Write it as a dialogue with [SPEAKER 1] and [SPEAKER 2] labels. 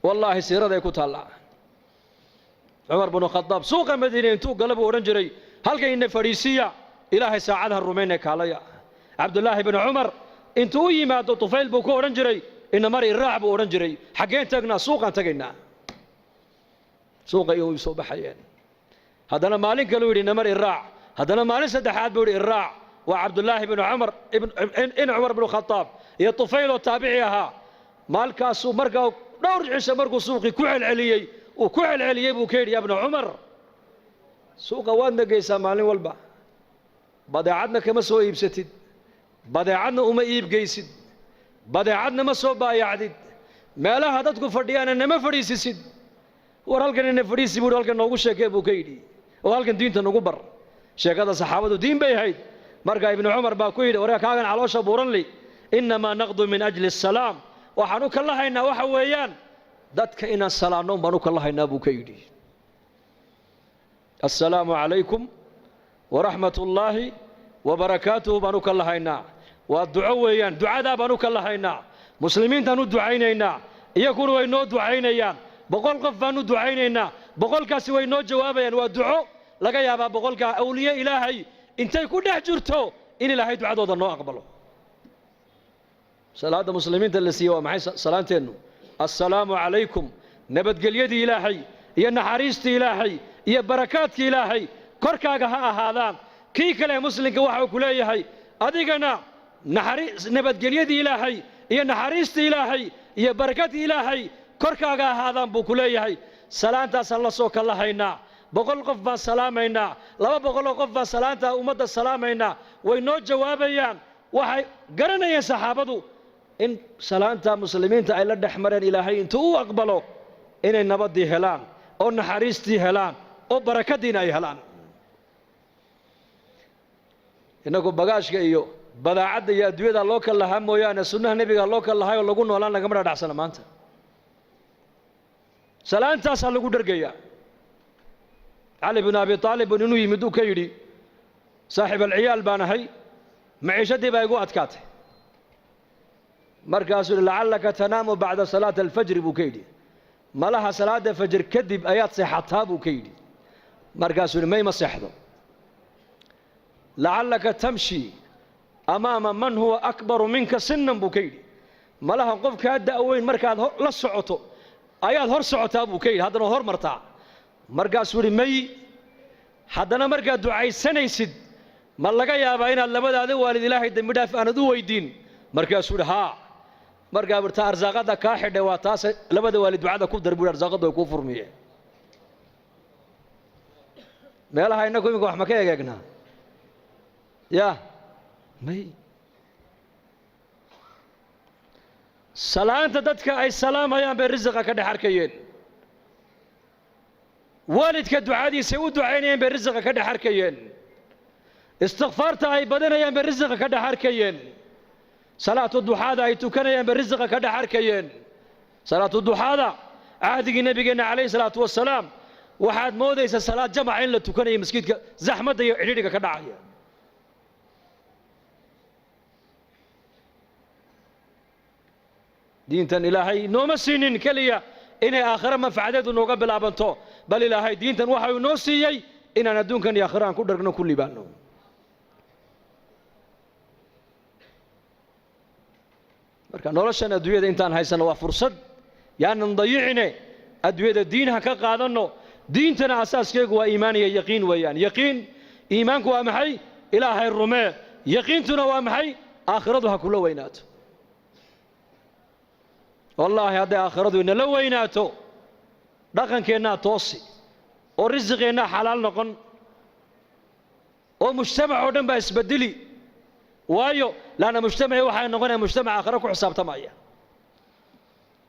[SPEAKER 1] والله سيرة يكوت الله عمر بن الخطاب سوق مدينة انتو قلبوا ورنجري هل كاين فريسية إلهي ساعدها الرومين كاليا عبد الله بن عمر انتو يما طفيل بوكو ورنجري إن مري الرعب ورنجري حقين تقنا سوقا تقنا سوق يوسف بحيان هذا أنا مالك قالوا لي نمر الراع هذا أنا مالك سدحات بوري الراع وعبد الله بن عمر ابن عمر بن الخطاب يا طفيل وتابعيها مالك سوق مرقوا دور عيسى مرقوا سوقي كوع العليي وكوع العليي بوكير يا ابن عمر سوق وين قيسا مالي والبا بدعنا كما سو يبستد بدعنا وما يب قيسد بدعنا ما سو بايعدد ما لا هدتكم فرديان انما فريسيد waralkan inay fariisi buu halkan noogu sheekay buu ka yidhi oo halkan diinta nagu bar sheekada saxaabadu diin bay ahayd marka ibn umar baa ku yidhi warka kaagan caloosha buuran li inma naqdu min ajli salaam waxaanu ka lahaynaa waxa weeyaan dadka inaan salaano baanu ka lahaynaa buu ka yidhi assalaamu alaykum wa rahmatullahi wa barakatuhu baanu ka lahaynaa waa duco weeyaan ducada baanu ka lahaynaa muslimiintaanu ducaynaynaa iyaguna way noo ducaynayaan boqol qof baanu ducaynaynaa boqolkaasi way noo jawaabayaan waa duco laga yaabaa boqolka awliya ilaahay intay ku dhex jirto in ilaahay ducadooda noo aqbalo salaada muslimiinta la siiyo waa maxay salaanteenu assalaamu alaykum nabadgelyadii ilaahay iyo naxariistii ilaahay iyo barakaadkii ilaahay korkaaga ha ahaadaan kii kale muslimka waxa uu ku leeyahay adigana nabadgelyadii ilaahay iyo naxariistii ilaahay iyo barakaadkii ilaahay korkaaga ahaadaan buu ku leeyahay salaantaasaan la soo kallahaynaa boqol qof baan salaamaynaa 200 qof baan salaanta ummadda salaamaynaa way noo jawaabayaan waxay garanayeen saxaabadu in salaanta muslimiinta ay la dhaxmareen ilaahay intuu u aqbalo inay nabadii helaan oo naxariistii helaan oo barakadiina ay helaan inagu bagaashka iyo badaacadda iyo adduunyada loo kallahaa mooyaane sunnaha nabiga loo kallahay oo lagu noolaan lagama dhaxsana maanta salaantaas lagu dhargaya علي بن أبي طالب إنه يمدو كيري صاحب العيال بانهي معيشتي بايقو أتكاته مركز لعلك تنام بعد صلاة الفجر بوكيدي ما لها صلاة الفجر كذب آيات صحتها بوكيدي مركز ما يمسحه لعلك تمشي أمام من هو أكبر منك سنا بوكيدي ما لها قف كاد أوين مركز لا صعته آيات هر صعتها بوكيدي هذا هر مرتاع markaas wuri may hadana marka ducaysanaysid ma laga yaabaa inaad labadaada waalid ilaahay dambi dhaaf aanad u weydiin markaas wuri ha marka barta arsaaqada ka xidhay waa taas labada waalid ducada ku darbu arsaaqada way ku furmiyeen meelaha inagu imika wax ma ka eegnaa ya may salaanta dadka ay salaamayaan bay rizqa ka dhaxarkayeen والدك دعادي سووا دعينين بالرزق كده حركيين استغفرت أي بدنيين بالرزق كده حركيين صلاة الضحى أي تكنيين بالرزق كده حركيين صلاة الضحى عهد النبي عليه الصلاة والسلام واحد موديس الصلاة جمعين لتكنيين مسكين زحمة يعيدك كده عيا دينتن إلهي نوم السنين كليا إني آخر ما فعدت ونقبل أبنتو بل إلهي دينتن وحي نوسيي إن ندون كان ياخران كدرنا كل بانو marka noloshan adduunyada intaan haysano waa fursad yaan nضيعine adduunyada diinha ka qaadano diintana asaaskeegu waa iimaan iyo yaqiin weeyaan yaqiin iimaanku waa maxay ilaahay rumee yaqiintuna waa maxay aakhiradu ha kula weynaato والله هذا آخرته إن لو ويناته رقم كنا توصي ورزقنا حلال نقن ومجتمع ودم بس بدلي وايو لأن مجتمع واحد نقن مجتمع آخر كحساب تمايا